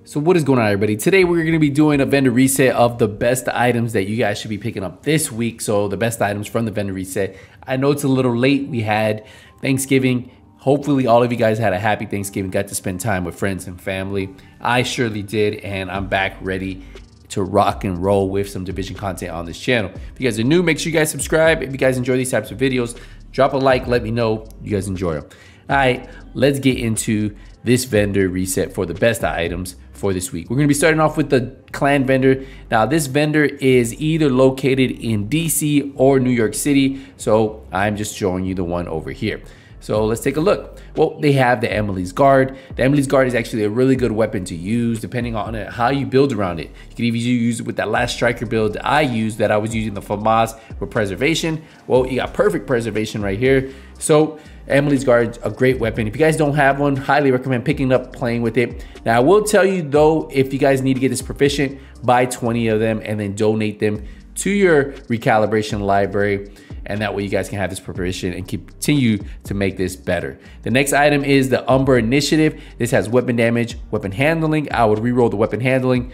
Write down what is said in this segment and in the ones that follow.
So what is going on, everybody? Today we're going to be doing a vendor reset of the best items that you guys should be picking up this week. So the best items from the vendor reset. I know it's a little late. We had Thanksgiving. Hopefully all of you guys had a happy Thanksgiving, got to spend time with friends and family. I surely did, and I'm back ready to rock and roll with some division content on this channel. If you guys are new, make sure you guys subscribe. If you guys enjoy these types of videos, drop a like, let me know you guys enjoy them. All right, let's get into this vendor reset for the best items for this week. We're gonna be starting off with the clan vendor. Now this vendor is either located in DC or New York City, so I'm just showing you the one over here. So let's take a look. Well, they have the Emily's Guard. The Emily's Guard is actually a really good weapon to use depending on how you build around it. You can even use it with that last striker build that I used, that I was using the FAMAS with preservation. Well, you got perfect preservation right here. So Emily's Guard, a great weapon. If you guys don't have one, highly recommend picking up, playing with it. Now I will tell you though, if you guys need to get this proficient, buy 20 of them and then donate them to your recalibration library. And that way you guys can have this preparation and continue to make this better. The next item is the Umber Initiative. This has weapon damage, weapon handling. I would reroll the weapon handling.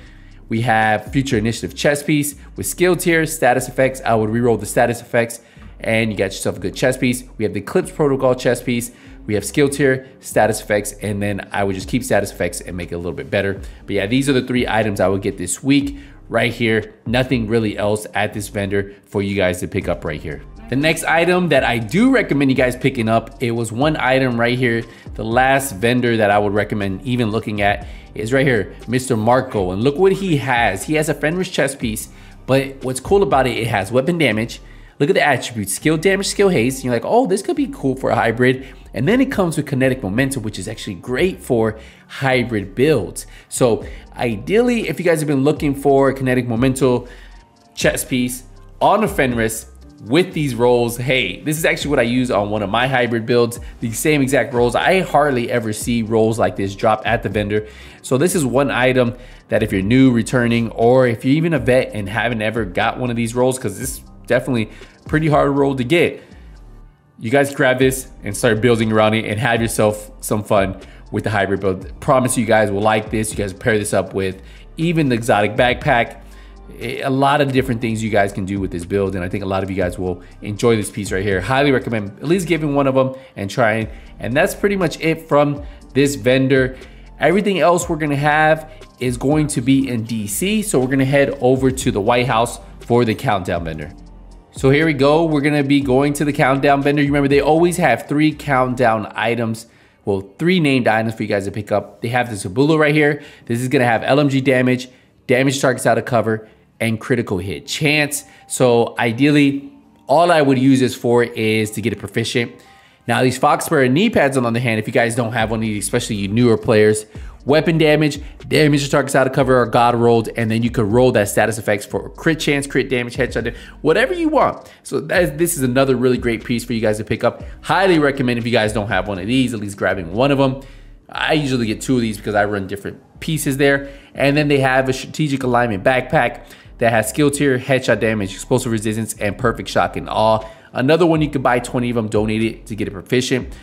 We have Future Initiative chest piece with skill tier, status effects. I would reroll the status effects and you got yourself a good chest piece. We have the Eclipse Protocol chest piece. We have skill tier, status effects, and then I would just keep status effects and make it a little bit better. But yeah, these are the 3 items I would get this week right here. Nothing really else at this vendor for you guys to pick up right here. The next item that I do recommend you guys picking up, it was one item right here. The last vendor that I would recommend even looking at is right here, MrMarco. And look what he has. He has a Fenris chest piece, but what's cool about it, it has weapon damage. Look at the attributes, skill damage, skill haste. And you're like, oh, this could be cool for a hybrid. And then it comes with kinetic momentum, which is actually great for hybrid builds. So ideally, if you guys have been looking for a kinetic momentum chest piece on a Fenris, with these rolls, hey, this is actually what I use on one of my hybrid builds, the same exact rolls. I hardly ever see rolls like this drop at the vendor. So this is one item that if you're new, returning, or if you're even a vet and haven't ever got one of these rolls, because this is definitely pretty hard roll to get, you guys grab this and start building around it and have yourself some fun with the hybrid build. Promise you guys will like this. You guys pair this up with even the exotic backpack. A lot of different things you guys can do with this build, and I think a lot of you guys will enjoy this piece right here. Highly recommend at least giving one of them and trying. And that's pretty much it from this vendor. Everything else we're gonna have is going to be in DC, so we're gonna head over to the White House for the countdown vendor. So here we go. We're gonna be going to the countdown vendor. You remember they always have 3 countdown items. Well, 3 named items for you guys to pick up. They have the Zabula right here. This is gonna have LMG damage, damage targets out of cover, and critical hit chance. So ideally, all I would use this for is to get it proficient. Now these Foxburr knee pads on the other hand, if you guys don't have one of these, especially you newer players, weapon damage, damage to targets out of cover are god rolled, and then you could roll that status effects for crit chance, crit damage, headshot, whatever you want. So this is another really great piece for you guys to pick up. Highly recommend if you guys don't have one of these, at least grabbing one of them. I usually get 2 of these because I run different pieces there. And then they have a strategic alignment backpack that has skill tier, headshot damage, explosive resistance, and perfect shock and awe. Another one, you could buy 20 of them, donate it to get it proficient.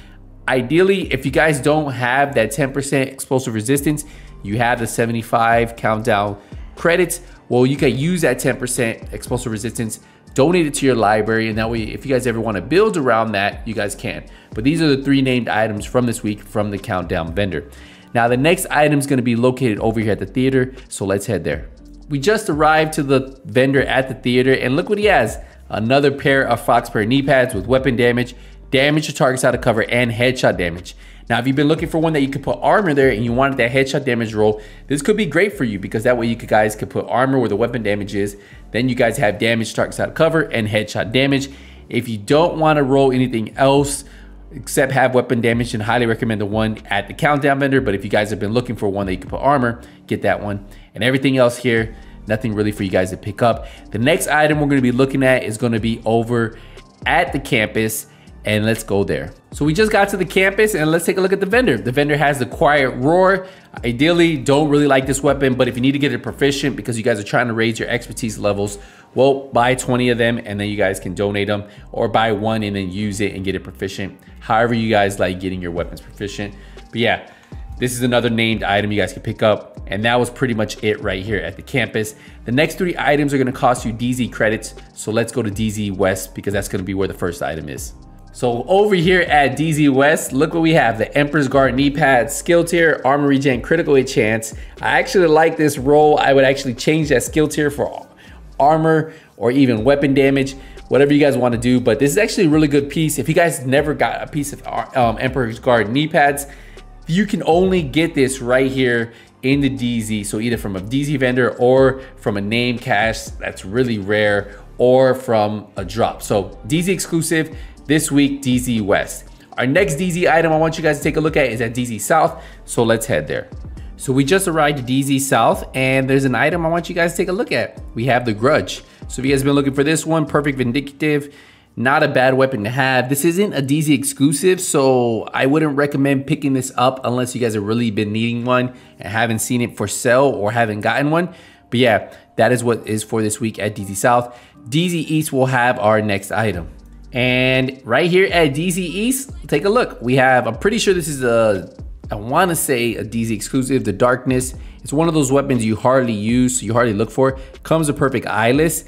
Ideally, if you guys don't have that 10% explosive resistance, you have the 75 countdown credits. Well, you can use that 10% explosive resistance, donate it to your library, and that way, if you guys ever want to build around that, you guys can. But these are the 3 named items from this week from the countdown vendor. Now, the next item is going to be located over here at the theater, so let's head there. We just arrived to the vendor at the theater, and look what he has. Another pair of Foxburr knee pads with weapon damage, damage to targets out of cover, and headshot damage. Now, if you've been looking for one that you could put armor there and you wanted that headshot damage roll, this could be great for you because that way you guys could put armor where the weapon damage is. Then you guys have damage to targets out of cover and headshot damage. If you don't want to roll anything else except have weapon damage, and highly recommend the one at the countdown vendor. But if you guys have been looking for one that you can put armor, get that one. And everything else here, nothing really for you guys to pick up. The next item we're going to be looking at is going to be over at the campus, and let's go there. So we just got to the campus and let's take a look at the vendor. The vendor has the Quiet Roar. Ideally, don't really like this weapon, but if you need to get it proficient because you guys are trying to raise your expertise levels, well, buy 20 of them and then you guys can donate them, or buy 1 and then use it and get it proficient. However you guys like getting your weapons proficient. But yeah, This is another named item you guys can pick up. And that was pretty much it right here at the campus. The next 3 items are gonna cost you DZ credits. So let's go to DZ West because that's gonna be where the first item is. So over here at DZ West, look what we have. The Emperor's Guard knee pads, skill tier, armor regen, critical hit chance. I actually like this roll. I would actually change that skill tier for armor or even weapon damage, whatever you guys want to do. But this is actually a really good piece. If you guys never got a piece of Emperor's Guard knee pads, you can only get this right here in the DZ. So either from a DZ vendor or from a name cache that's really rare, or from a drop. So DZ exclusive this week, DZ West. Our next DZ item I want you guys to take a look at is at DZ South. So let's head there. So we just arrived to DZ South and there's an item I want you guys to take a look at. We have the Grudge. So if you guys have been looking for this one, perfect vindictive, not a bad weapon to have. This isn't a DZ exclusive, so I wouldn't recommend picking this up unless you guys have really been needing one and haven't seen it for sale or haven't gotten one. But yeah, that is what is for this week at DZ South. DZ East will have our next item. And right here at DZ East, take a look. We have, I'm pretty sure this is I want to say a DZ exclusive, the Darkness. It's one of those weapons you hardly use, so you hardly look for. Comes a perfect eyeless.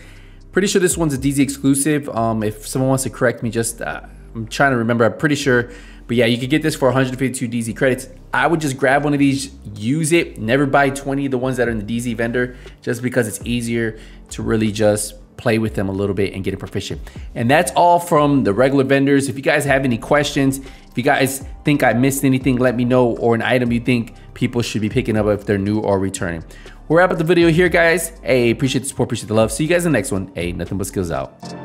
Pretty sure this one's a DZ exclusive. If someone wants to correct me, just I'm trying to remember. I'm pretty sure. But yeah, you could get this for 152 DZ credits. I would just grab one of these, use it. Never buy 20 of the ones that are in the DZ vendor, just because it's easier to really just play with them a little bit and get it proficient. And that's all from the regular vendors. If you guys have any questions, if you guys think I missed anything, let me know, or an item you think people should be picking up if they're new or returning. We'll wrap up the video here, guys. Hey, appreciate the support, appreciate the love. See you guys in the next one. Hey, nothing but skills out.